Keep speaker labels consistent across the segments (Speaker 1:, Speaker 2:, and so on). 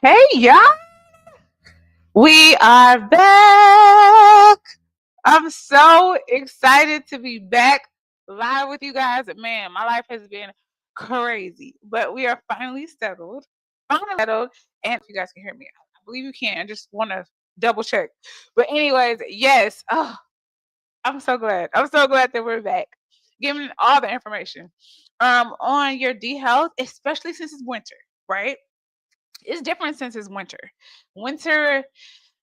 Speaker 1: Hey y'all, we are back. I'm so excited to be back live with you guys. Man, my life has been crazy, but we are finally settled. And if you guys can hear me, I believe you can. I just want to double check. But anyways, yes. Oh, I'm so glad. I'm so glad that we're back, giving all the information on your D health, especially since it's winter, right? It's different since it's winter. Winter,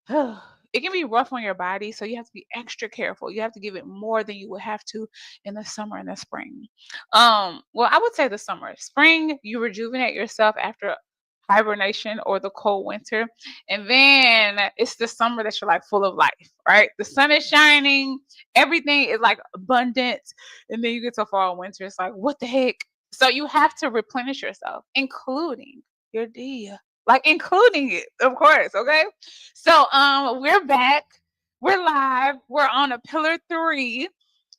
Speaker 1: it can be rough on your body, so you have to be extra careful. You have to give it more than you would have to in the summer and the spring. Well, I would say the summer. Spring, you rejuvenate yourself after hibernation or the cold winter. And then it's the summer that you're like full of life, right? The sun is shining, everything is like abundant. And then you get to fall and winter, it's like, what the heck? So you have to replenish yourself, including your D, like including it, of course. Okay. So we're back. We're live. We're on a pillar 3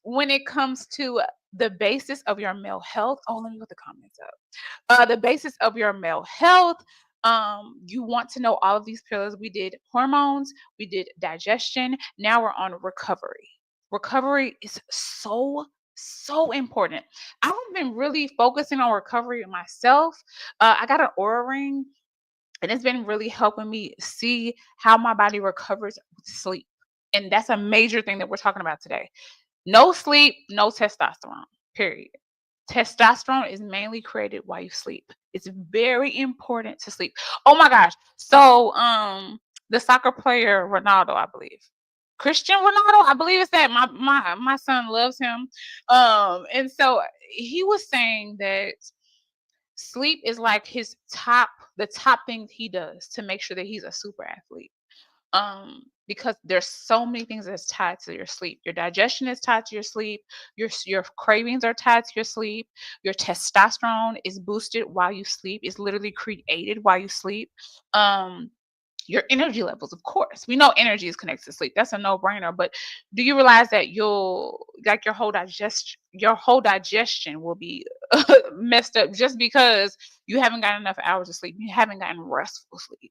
Speaker 1: when it comes to the basis of your male health. Oh, let me put the comments up. The basis of your male health. You want to know all of these pillars. We did hormones, we did digestion. Now we're on recovery. Recovery is so important. I've been really focusing on recovery myself. I got an aura ring, and it's been really helping me see how my body recovers with sleep. And that's a major thing that we're talking about today. No sleep, no testosterone, period. Testosterone is mainly created while you sleep. It's very important to sleep. Oh my gosh. So the soccer player Ronaldo, I believe. Christian Ronaldo, I believe it's that. My son loves him. And so he was saying that sleep is like the top thing he does to make sure that he's a super athlete. Because there's so many things that's tied to your sleep. Your digestion is tied to your sleep. Your cravings are tied to your sleep. Your testosterone is boosted while you sleep. It's literally created while you sleep. Um, your energy levels, of course. We know energy is connected to sleep. That's a no-brainer. But do you realize that you'll like your whole digestion will be messed up just because you haven't gotten enough hours of sleep. You haven't gotten restful sleep.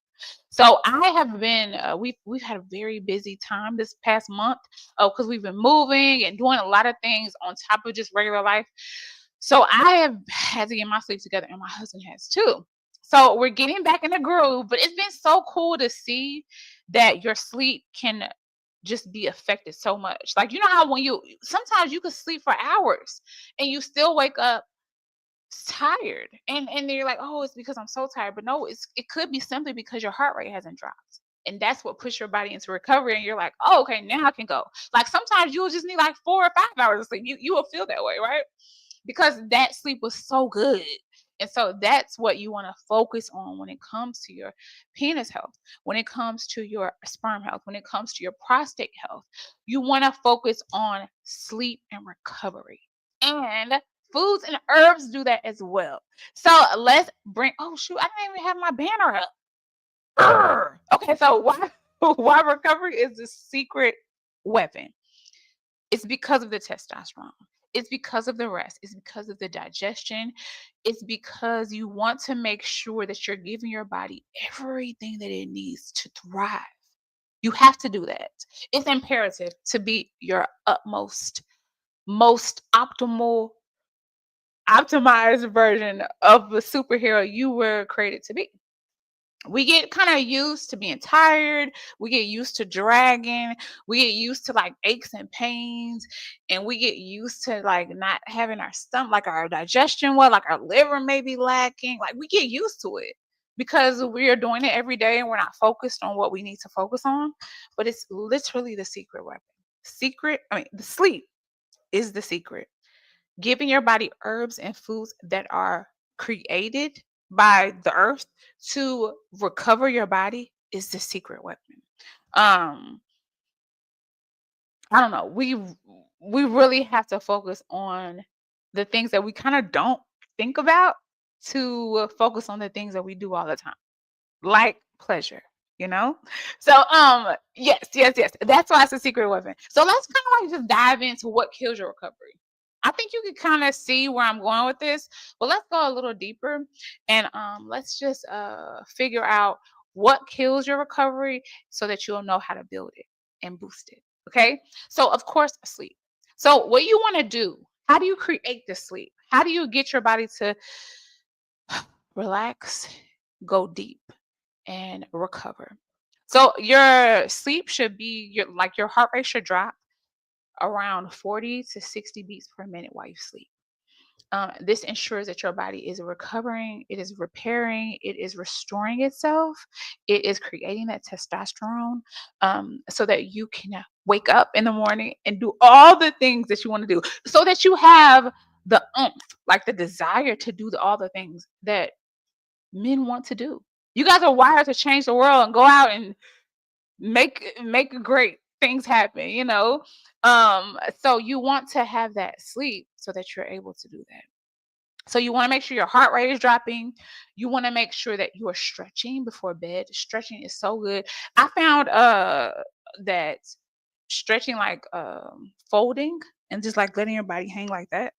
Speaker 1: So I have been we've had a very busy time this past month because we've been moving and doing a lot of things on top of just regular life. So I have had to get my sleep together, and my husband has too. So we're getting back in the groove, but it's been so cool to see that your sleep can just be affected so much. Like, you know how when you sometimes you could sleep for hours and you still wake up tired, and you're like, oh, it's because I'm so tired. But no, it could be simply because your heart rate hasn't dropped, and that's what pushed your body into recovery. And you're like, oh, okay, now I can go. Like sometimes you'll just need like 4 or 5 hours of sleep. You will feel that way, right? Because that sleep was so good. And so that's what you want to focus on when it comes to your penis health, when it comes to your sperm health, when it comes to your prostate health. You want to focus on sleep and recovery. And foods and herbs do that as well. So let's bring, oh shoot, I didn't even have my banner up. Okay, so why recovery is the secret weapon? It's because of the testosterone. It's because of the rest. It's because of the digestion. It's because you want to make sure that you're giving your body everything that it needs to thrive. You have to do that. It's imperative to be your utmost, most optimized version of the superhero you were created to be. We get kind of used to being tired. We get used to dragging. We get used to like aches and pains. And we get used to like not having our stomach, like our digestion well, like our liver may be lacking. Like we get used to it because we are doing it every day and we're not focused on what we need to focus on. But it's literally the secret weapon. The sleep is the secret. Giving your body herbs and foods that are created by the earth to recover your body is the secret weapon. Um, I don't know. We really have to focus on the things that we kind of don't think about to focus on the things that we do all the time, like pleasure, you know? So yes. That's why it's a secret weapon. So let's kind of like just dive into what kills your recovery. I think you can kind of see where I'm going with this, but let's go a little deeper and let's just figure out what kills your recovery so that you'll know how to build it and boost it. Okay. So, of course, sleep. So, what you want to do, how do you create the sleep? How do you get your body to relax, go deep, and recover? So, your sleep should be your heart rate should drop around 40 to 60 beats per minute while you sleep. This ensures that your body is recovering, it is repairing, it is restoring itself, it is creating that testosterone, so that you can wake up in the morning and do all the things that you want to do, so that you have the oomph, like the desire to do all the things that men want to do. You guys are wired to change the world and go out and make great things happen, so you want to have that sleep so that you're able to do that. So you want to make sure your heart rate is dropping. You want to make sure that you are stretching before bed. Stretching is so good. I found that stretching, like folding and just like letting your body hang like that,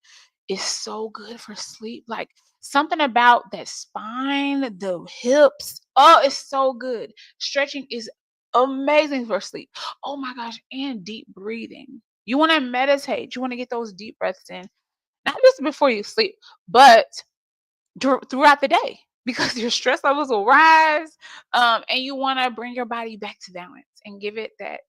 Speaker 1: is so good for sleep. Like, something about that spine, the hips. Oh, it's so good. Stretching is amazing for sleep. Oh my gosh, and deep breathing. You want to meditate. You want to get those deep breaths in, not just before you sleep, but throughout the day, because your stress levels will rise, and you want to bring your body back to balance and give it that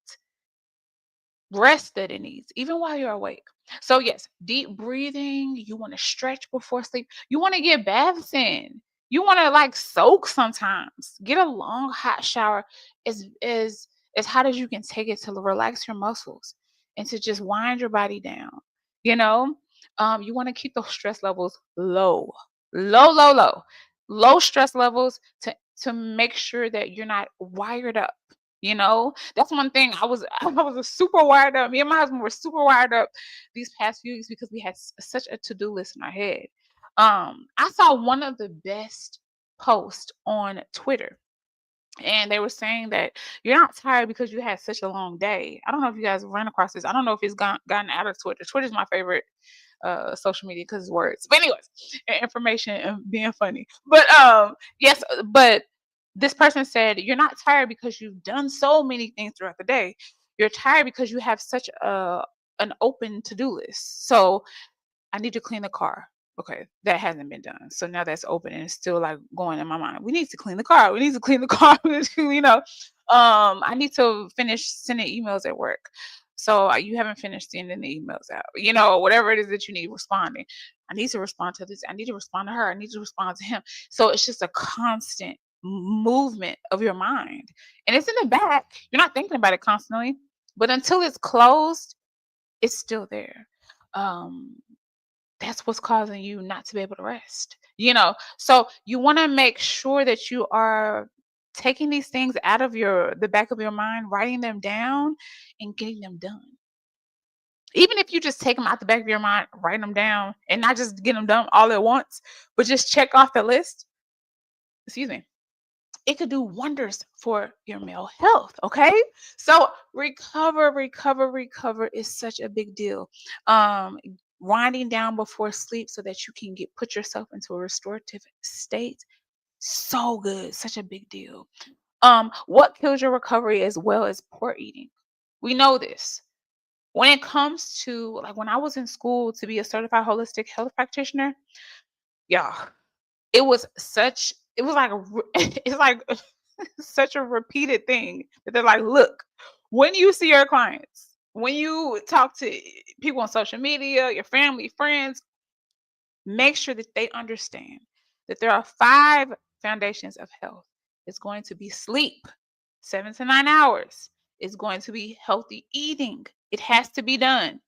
Speaker 1: rest that it needs, even while you're awake. So, yes, deep breathing. You want to stretch before sleep. You want to get baths in. You want to like soak sometimes. Get a long hot shower as hot as you can take it to relax your muscles and to just wind your body down. You know, you want to keep those stress levels low, low, low, low, low stress levels to make sure that you're not wired up. That's one thing. I was a super wired up. Me and my husband were super wired up these past few weeks because we had such a to-do list in our head. I saw one of the best posts on Twitter, and they were saying that you're not tired because you had such a long day. I don't know if you guys ran across this. I don't know if it's gotten out of Twitter. Twitter's my favorite social media because it's words. But anyways, information and being funny. But yes, but this person said you're not tired because you've done so many things throughout the day. You're tired because you have such an open to-do list. So I need to clean the car. Okay, that hasn't been done. So now that's open and it's still like going in my mind. We need to clean the car. We need to clean the car. I need to finish sending emails at work. So you haven't finished sending the emails out. Whatever it is that you need responding. I need to respond to this. I need to respond to her. I need to respond to him. So it's just a constant movement of your mind. And it's in the back. You're not thinking about it constantly. But until it's closed, it's still there. Um, that's what's causing you not to be able to rest. So you want to make sure that you are taking these things out of the back of your mind, writing them down and getting them done. Even if you just take them out the back of your mind, write them down and not just get them done all at once, but just check off the list. Excuse me. It could do wonders for your male health. Okay. So recover is such a big deal. Winding down before sleep so that you can put yourself into a restorative state. So good. Such a big deal. What kills your recovery as well as poor eating? We know this. When it comes to, like, when I was in school to be a certified holistic health practitioner, yeah, it was like it's like such a repeated thing that they're like, look, when you see your clients, when you talk to people on social media, your family, friends, make sure that they understand that there are 5 foundations of health. It's going to be sleep, 7 to 9 hours. It's going to be healthy eating. It has to be done.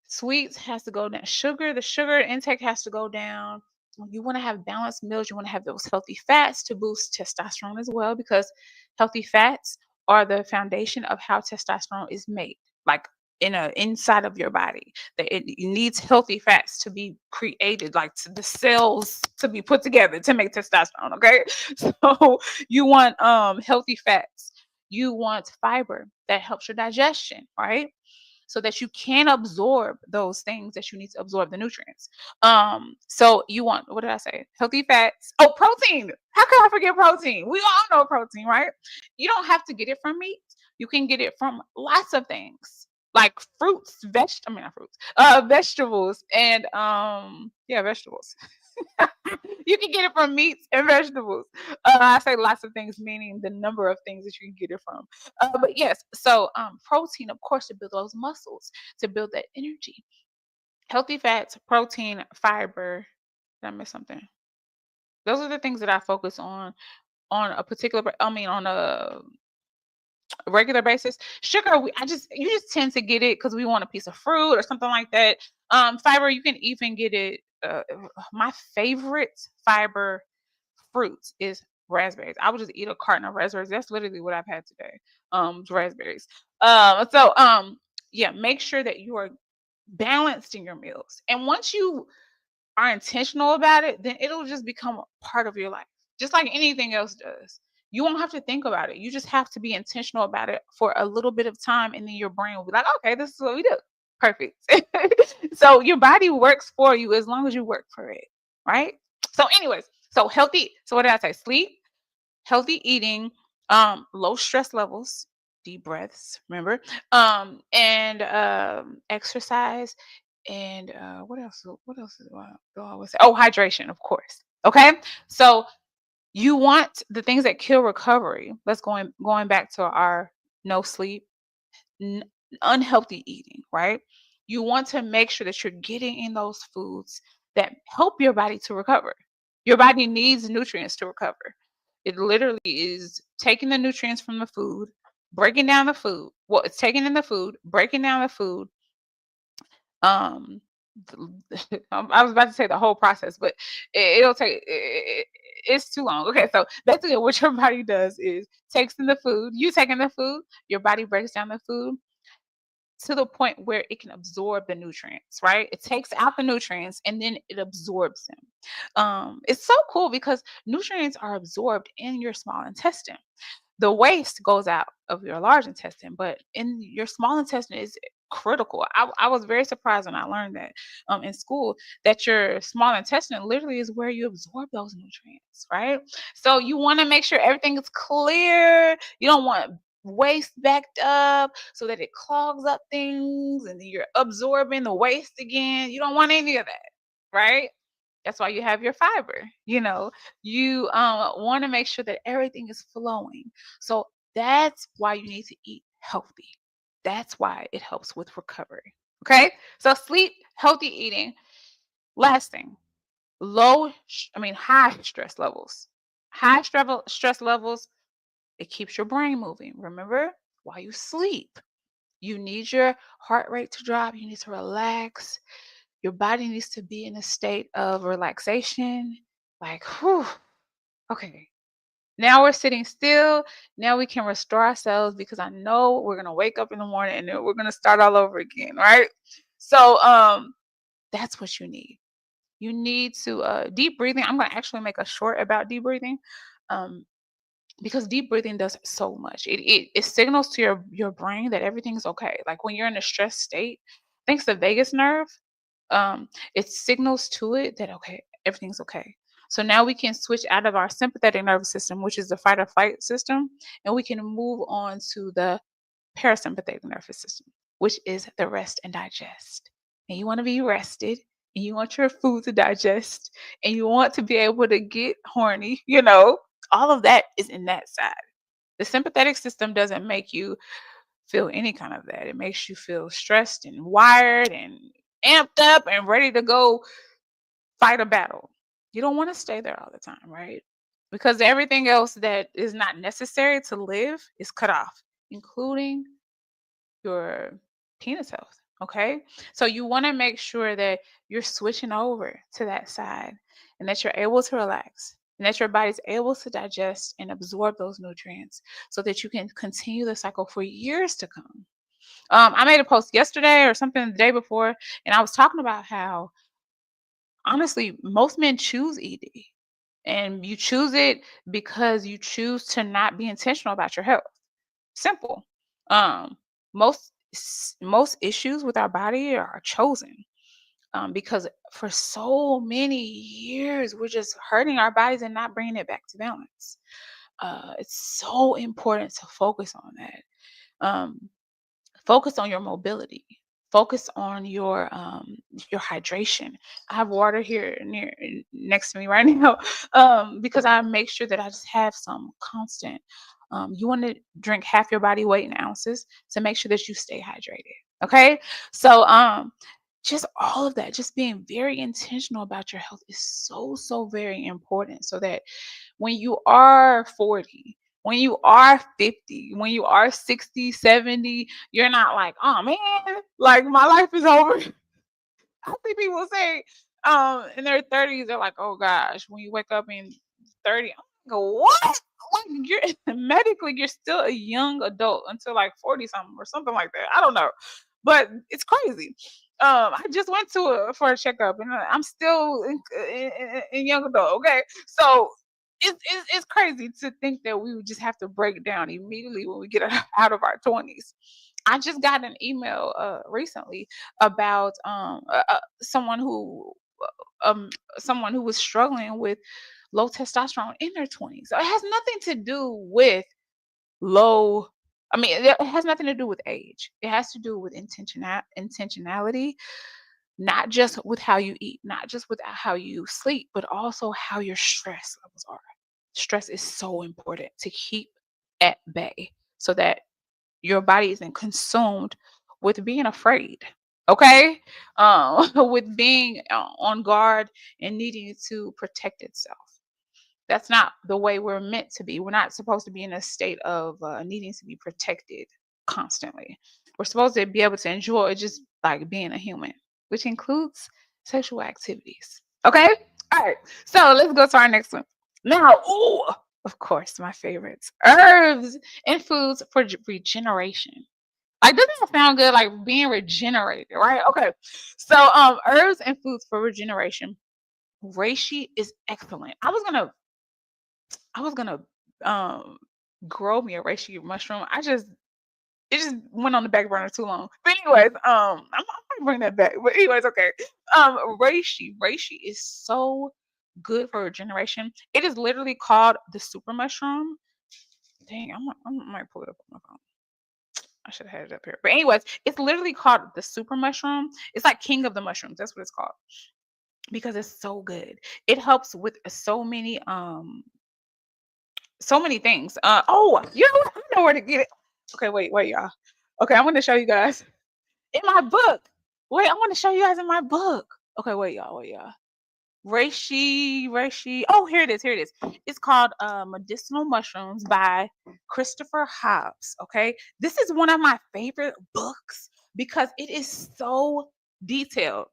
Speaker 1: Sweets has to go down. The sugar intake has to go down. You want to have balanced meals. You want to have those healthy fats to boost testosterone as well, because healthy fats are the foundation of how testosterone is made. Like, inside of your body, that it needs healthy fats to be created, like to the cells to be put together to make testosterone. Okay, so you want healthy fats. You want fiber that helps your digestion, right? so that you can absorb those things that you need to absorb the nutrients. So you want, what did I say? Healthy fats. Oh, protein. How can I forget protein? We all know protein, right? You don't have to get it from meat. You can get it from lots of things like fruits, I mean not fruits, vegetables and yeah, vegetables. You can get it from meats and vegetables. I say lots of things, meaning the number of things that you can get it from. But yes, so protein, of course, to build those muscles, to build that energy. Healthy fats, protein, fiber. Did I miss something? Those are the things that I focus on a particular. I mean, on a regular basis. Sugar, you just tend to get it because we want a piece of fruit or something like that. Fiber, you can even get it. My favorite fiber fruits is raspberries. I would just eat a carton of raspberries. That's literally what I've had today. Raspberries. Yeah, make sure that you are balanced in your meals. And once you are intentional about it, then it'll just become a part of your life, just like anything else does. You won't have to think about it. You just have to be intentional about it for a little bit of time, and then your brain will be like, okay, this is what we do. Perfect. So your body works for you as long as you work for it, right? So, anyways, so healthy. So, what did I say? Sleep, healthy eating, low stress levels, deep breaths, remember, and exercise, and what else? What else do I always say? Oh, hydration, of course. Okay, so you want the things that kill recovery. Let's going back to our no sleep, n- unhealthy eating, right? You want to make sure that you're getting in those foods that help your body to recover. Your body needs nutrients to recover. It literally is taking the nutrients from the food, breaking down the food. Well, it's taking in the food, breaking down the food. Um, I was about to say the whole process, but it'll take. It's too long. Okay, so basically, what your body does is takes in the food. You taking the food, your body breaks down the food to the point where it can absorb the nutrients, right? It takes out the nutrients and then it absorbs them. It's so cool because nutrients are absorbed in your small intestine. The waste goes out of your large intestine, but in your small intestine is critical. I was very surprised when I learned that in school, that your small intestine literally is where you absorb those nutrients, right? So you want to make sure everything is clear. You don't want waste backed up so that it clogs up things and you're absorbing the waste again. You don't want any of that, right? That's why you have your fiber. You want to make sure that everything is flowing. So that's why you need to eat healthy. That's why it helps with recovery. Okay. So sleep, healthy eating. Last thing, high stress levels. Stress levels, it keeps your brain moving. Remember, while you sleep, you need your heart rate to drop. You need to relax. Your body needs to be in a state of relaxation. Like, whew, okay. Now we're sitting still. Now we can restore ourselves because I know we're gonna wake up in the morning and then we're gonna start all over again, right? So that's what you need. You need to deep breathing. I'm gonna actually make a short about deep breathing. Um, because deep breathing does so much. It signals to your brain that everything's okay. Like when you're in a stressed state, thanks to vagus nerve, it signals to it that okay, everything's okay. So now we can switch out of our sympathetic nervous system, which is the fight or flight system, and we can move on to the parasympathetic nervous system, which is the rest and digest. And you want to be rested, and you want your food to digest, and you want to be able to get horny, all of that is in that side. The sympathetic system doesn't make you feel any kind of that. It makes you feel stressed and wired and amped up and ready to go fight a battle. You don't want to stay there all the time, right? Because everything else that is not necessary to live is cut off, including your penis health. Okay. So you want to make sure that you're switching over to that side and that you're able to relax and that your body's able to digest and absorb those nutrients so that you can continue the cycle for years to come. I made a post yesterday or something the day before, and I was talking about how honestly, most men choose ED, and you choose it because you choose to not be intentional about your health. Simple. Um, most most issues with our body are chosen, because for so many years we're just hurting our bodies and not bringing it back to balance. It's so important to focus on that. Focus on your mobility. Focus on your hydration. I have water here next to me right now, because I make sure that I just have some constant. You want to drink half your body weight in ounces to make sure that you stay hydrated. Okay, so just all of that, just being very intentional about your health is so very important, so that when you are 40, when you are 50, when you are 60, 70, you're not like, oh man, like my life is over. I see people say in their 30s, they're like, oh gosh, when you wake up in 30, I'm like, what? Like you're medically, you're still a young adult until like 40 something or something like that. I don't know. But it's crazy. I just went to for a checkup and I'm still in young adult. Okay. So it's crazy to think that we would just have to break down immediately when we get out of our 20s. I just got an email recently about um someone who was struggling with low testosterone in their 20s. So it has nothing to do with low. I mean, it has nothing to do with age. It has to do with intentionality, not just with how you eat, not just with how you sleep, but also how your stress levels are. Stress is so important to keep at bay so that your body isn't consumed with being afraid. Okay, with being on guard and needing to protect itself. That's not the way we're meant to be. We're not supposed to be in a state of needing to be protected constantly. We're supposed to be able to enjoy just like being a human, which includes sexual activities. Okay? All right. So let's go to our next one. Now, ooh, of course, my favorites, herbs and foods for regeneration. Like, doesn't that sound good? Like being regenerated, right? Okay. So, herbs and foods for regeneration. Reishi is excellent. I was gonna um grow me a reishi mushroom. It just went on the back burner too long. But anyways, I might bring that back. But anyways, okay. Reishi is so good for regeneration. It is literally called the super mushroom. Dang, I might pull it up on my phone. I should have had it up here. But anyways, it's literally called the super mushroom. It's like king of the mushrooms. That's what it's called because it's so good. It helps with so many things. Oh, you know what? I know where to get it. Okay, wait, y'all. Okay, I'm gonna show you guys in my book. Wait, I want to show you guys in my book. Okay, wait, y'all. Reishi. Oh, here it is. Here it is. It's called Medicinal Mushrooms by Christopher Hobbs. Okay, this is one of my favorite books because it is so detailed.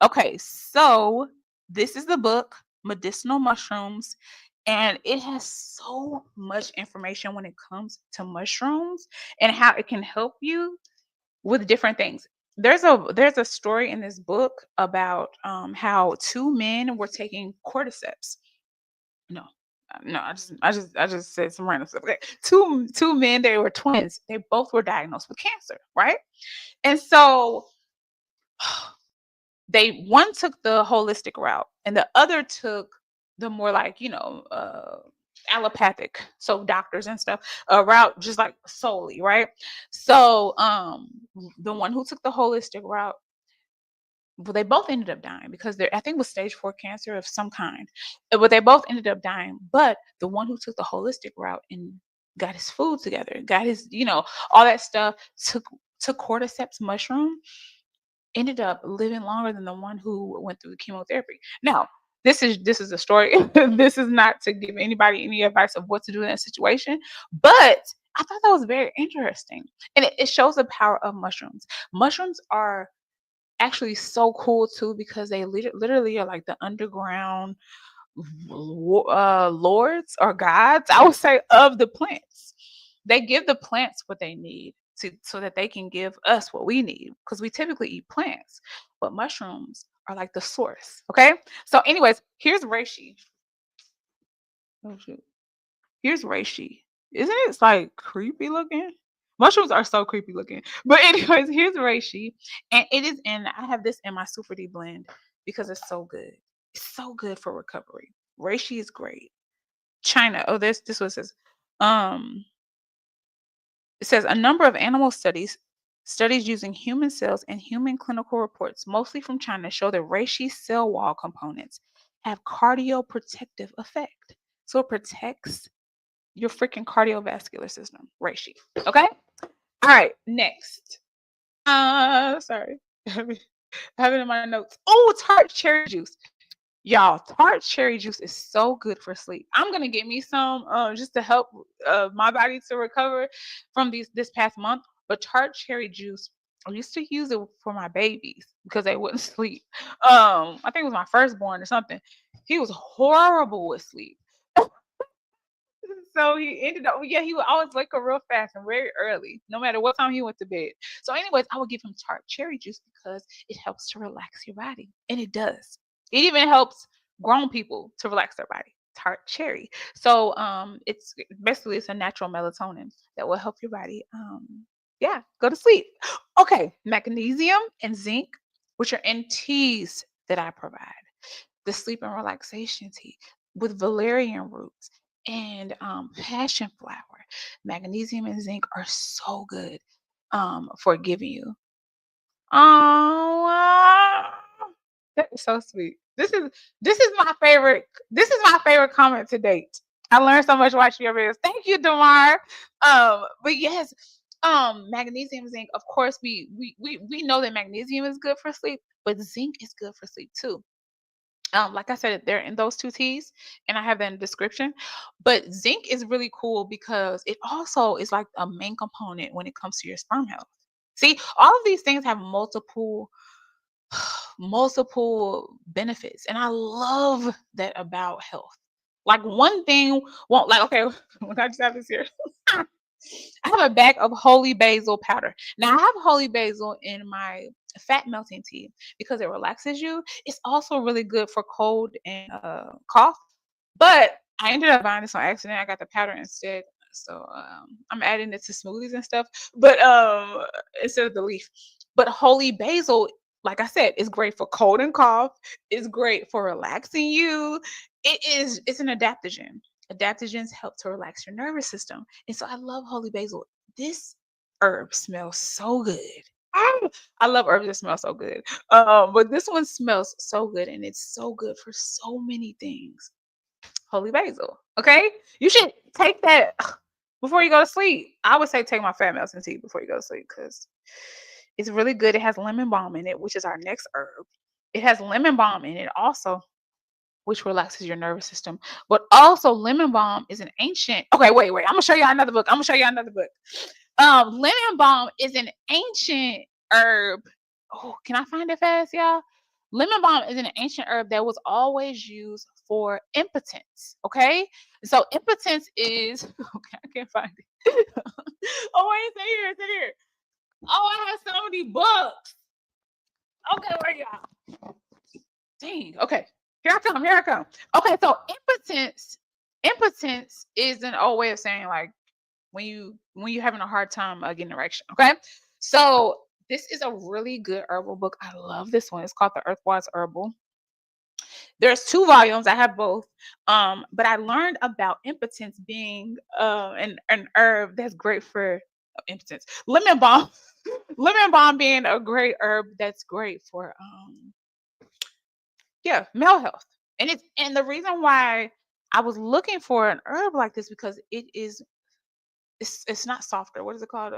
Speaker 1: Okay, so this is the book Medicinal Mushrooms, and it has so much information when it comes to mushrooms and how it can help you with different things. There's a story in this book about how two men were taking cordyceps. No, no, I just said some random stuff. Okay, two men. They were twins. They both were diagnosed with cancer, right? And so they one took the holistic route, and the other took the more like allopathic, so doctors and stuff, route, just like solely, right? So the one who took the holistic route, well, they both ended up dying because I think it was stage 4 cancer of some kind. But they both ended up dying. But the one who took the holistic route and got his food together, got his, all that stuff, took cordyceps mushroom, ended up living longer than the one who went through the chemotherapy. Now, this is a story. This is not to give anybody any advice of what to do in that situation, but I thought that was very interesting, and it shows the power of mushrooms. Mushrooms are actually so cool too because they literally are like the underground lords or gods, I would say, of the plants. They give the plants what they need so that they can give us what we need because we typically eat plants, but mushrooms are like the source. Okay, so anyways, here's reishi. Oh shoot, here's reishi. Isn't it like creepy looking? Mushrooms are so creepy looking. But anyways, here's reishi, and it is in. I have this in my Super D blend because it's so good. It's so good for recovery. Reishi is great. China. Oh, this was says. Um, it says a number of animal studies using human cells and human clinical reports, mostly from China, show that reishi cell wall components have cardioprotective effect. So it protects your freaking cardiovascular system. Reishi. Okay. All right. Next. Sorry. I have it in my notes. Oh, tart cherry juice. Y'all, tart cherry juice is so good for sleep. I'm gonna get me some just to help my body to recover from this past month. But tart cherry juice, I used to use it for my babies because they wouldn't sleep. I think it was my firstborn or something. He was horrible with sleep. So he ended up, yeah, he would always wake up real fast and very early, no matter what time he went to bed. So, anyways, I would give him tart cherry juice because it helps to relax your body. And it does. It even helps grown people to relax their body. Tart cherry. So it's basically it's a natural melatonin that will help your body yeah, go to sleep. Okay, magnesium and zinc, which are in teas that I provide. The sleep and relaxation tea with valerian roots and passion flower. Magnesium and zinc are so good for giving you. Oh, wow. That is so sweet. This is my favorite. This is my favorite comment to date. I learned so much watching your videos. Thank you, Damar. But yes, magnesium, zinc. Of course, we know that magnesium is good for sleep, but zinc is good for sleep too. Like I said, they're in those two teas, and I have that in the description. But zinc is really cool because it also is like a main component when it comes to your sperm health. See, all of these things have multiple benefits, and I love that about health. Like one thing won't like okay, when I just have this here. I have a bag of holy basil powder. Now I have holy basil in my fat melting tea because it relaxes you. It's also really good for cold and cough. But I ended up buying this on accident. I got the powder instead. So I'm adding it to smoothies and stuff, but instead of the leaf. But holy basil, like I said, is great for cold and cough. It's great for relaxing you. It's an adaptogen. Adaptogens help to relax your nervous system. And so I love holy basil. This herb smells so good. Ah, I love herbs that smell so good. But this one smells so good and it's so good for so many things. Holy basil. Okay? You should take that before you go to sleep. I would say take my fat melting tea before you go to sleep because it's really good. It has lemon balm in it, which is our next herb. It has lemon balm in it also, which relaxes your nervous system. But also, lemon balm is an ancient. Okay, wait. I'm gonna show you another book. I'm gonna show you another book. Lemon balm is an ancient herb. Oh, can I find it fast, y'all? Lemon balm is an ancient herb that was always used for impotence. Okay, so impotence is okay. I can't find it. Oh wait, it's in here. Oh, I have so many books. Okay, where y'all? Dang. Okay. Here I come. Okay, so impotence is an old way of saying like when you're having a hard time getting erection. Okay. So this is a really good herbal book. I love this one. It's called The Earthwise Herbal. There's two volumes. I have both. But I learned about impotence being an herb that's great for impotence. Lemon balm. Lemon balm being a great herb that's great for yeah, male health. And the reason why I was looking for an herb like this because it's not softer. What is it called?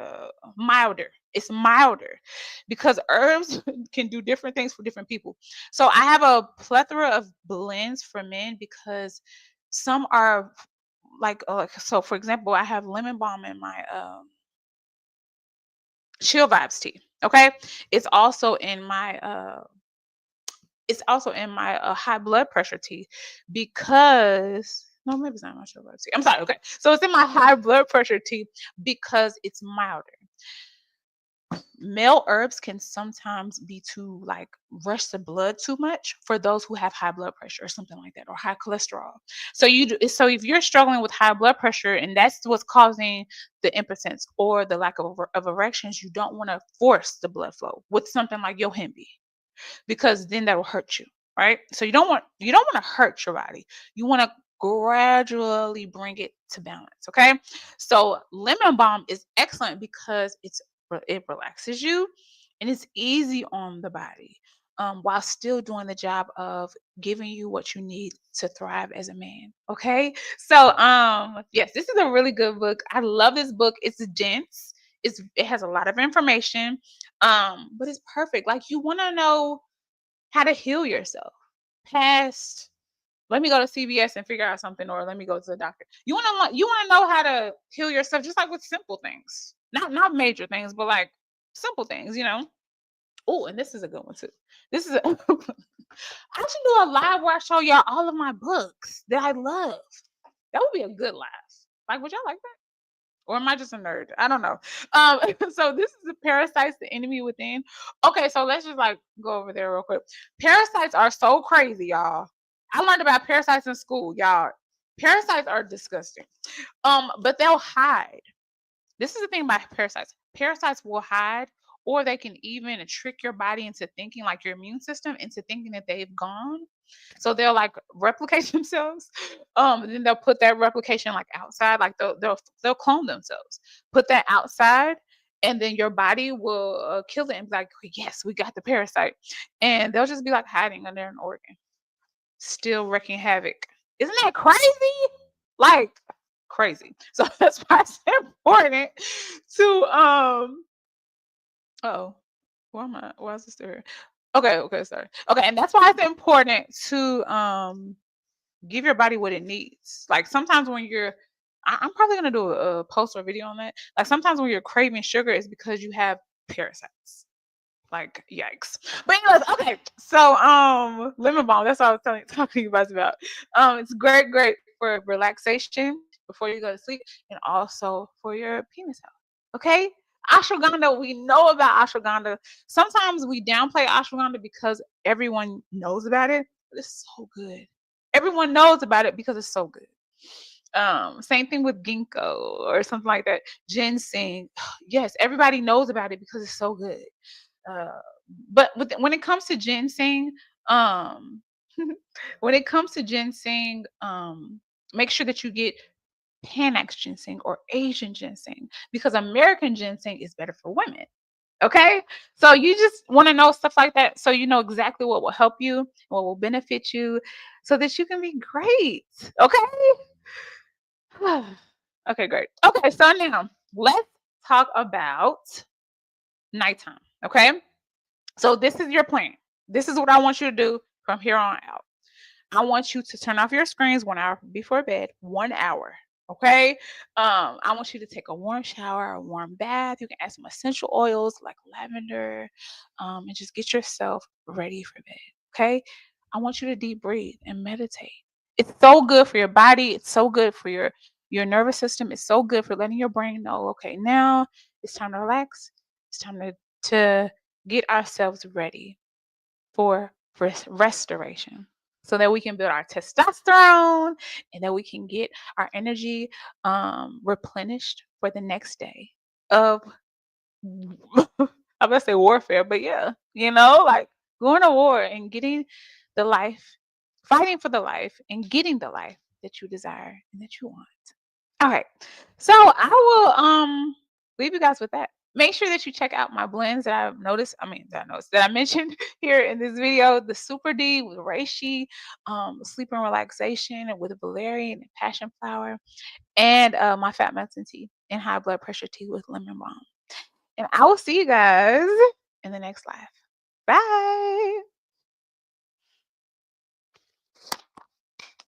Speaker 1: Milder. It's milder because herbs can do different things for different people. So I have a plethora of blends for men because some are like so. For example, I have lemon balm in my chill vibes tea. Okay, it's also in my high blood pressure tea because no, maybe it's not my sugar blood tea. I'm sorry. Okay, so it's in my high blood pressure tea because it's milder. Male herbs can sometimes be too like rush the blood too much for those who have high blood pressure or something like that, or high cholesterol. So if you're struggling with high blood pressure and that's what's causing the impotence or the lack of erections, you don't want to force the blood flow with something like yohimbe, because then that will hurt you, right? So you don't want to hurt your body. You want to gradually bring it to balance, okay? So lemon balm is excellent because it relaxes you and it's easy on the body. While still doing the job of giving you what you need to thrive as a man. Okay. So yes, this is a really good book. I love this book. It's dense. It has a lot of information. But it's perfect. Like you want to know how to heal yourself past, let me go to CVS and figure out something, or let me go to the doctor. You want to know how to heal yourself, just like with simple things, not major things, but like simple things, you know. Oh, and this is a good one too. This is a I should do a live where I show y'all all of my books that I love. That would be a good live. Like, would y'all like that? Or am I just a nerd? I don't know. Um, so this is the parasites, the enemy within. Okay, so let's just like go over there real quick. Parasites are so crazy, y'all. I learned about parasites in school, y'all. Parasites are disgusting. But they'll hide. This is the thing about parasites. Parasites will hide, or they can even trick your body into thinking, like your immune system, into thinking that they've gone. So they'll like replicate themselves. And then they'll put that replication like outside, like they'll clone themselves, put that outside, and then your body will kill it and be like, yes, we got the parasite, and they'll just be like hiding under an organ, still wreaking havoc. Isn't that crazy? Like crazy. So that's why it's important to oh, why am I why is this still here? Okay, okay, sorry. Okay, and that's why it's important to give your body what it needs. Like sometimes when I'm probably gonna do a post or video on that. Like sometimes when you're craving sugar, it's because you have parasites. Like yikes. But anyways, okay. So lemon balm, that's what I was talking to you guys about. It's great for relaxation before you go to sleep and also for your penis health. Okay? Ashwagandha, we know about ashwagandha. Sometimes we downplay ashwagandha because everyone knows about it, but it's so good. Everyone knows about it because it's so good. Same thing with ginkgo or something like that. Ginseng. Yes, everybody knows about it because it's so good. Uh, but when it comes to ginseng, um, when it comes to ginseng, make sure that you get Panax ginseng or Asian ginseng, because American ginseng is better for women. Okay, so you just want to know stuff like that, so you know exactly what will help you, what will benefit you, so that you can be great. Okay. Okay, great. Okay, so now let's talk about nighttime. Okay. So this is your plan. This is what I want you to do from here on out. I want you to turn off your screens 1 hour before bed. 1 hour. Okay. I want you to take a warm shower, a warm bath. You can add some essential oils like lavender, and just get yourself ready for bed. Okay. I want you to deep breathe and meditate. It's so good for your body. It's so good for your nervous system. It's so good for letting your brain know, okay, now it's time to relax. It's time to get ourselves ready for restoration, so that we can build our testosterone and that we can get our energy replenished for the next day of I'm gonna say warfare, but yeah, like going to war and getting the life, fighting for the life and getting the life that you desire and that you want. All right. So I will leave you guys with that. Make sure that you check out my blends that I've noticed. That I mentioned here in this video. The Super D with Reishi, sleep and relaxation with valerian and passion flower, and my fat melting tea and high blood pressure tea with lemon balm. And I will see you guys in the next live. Bye.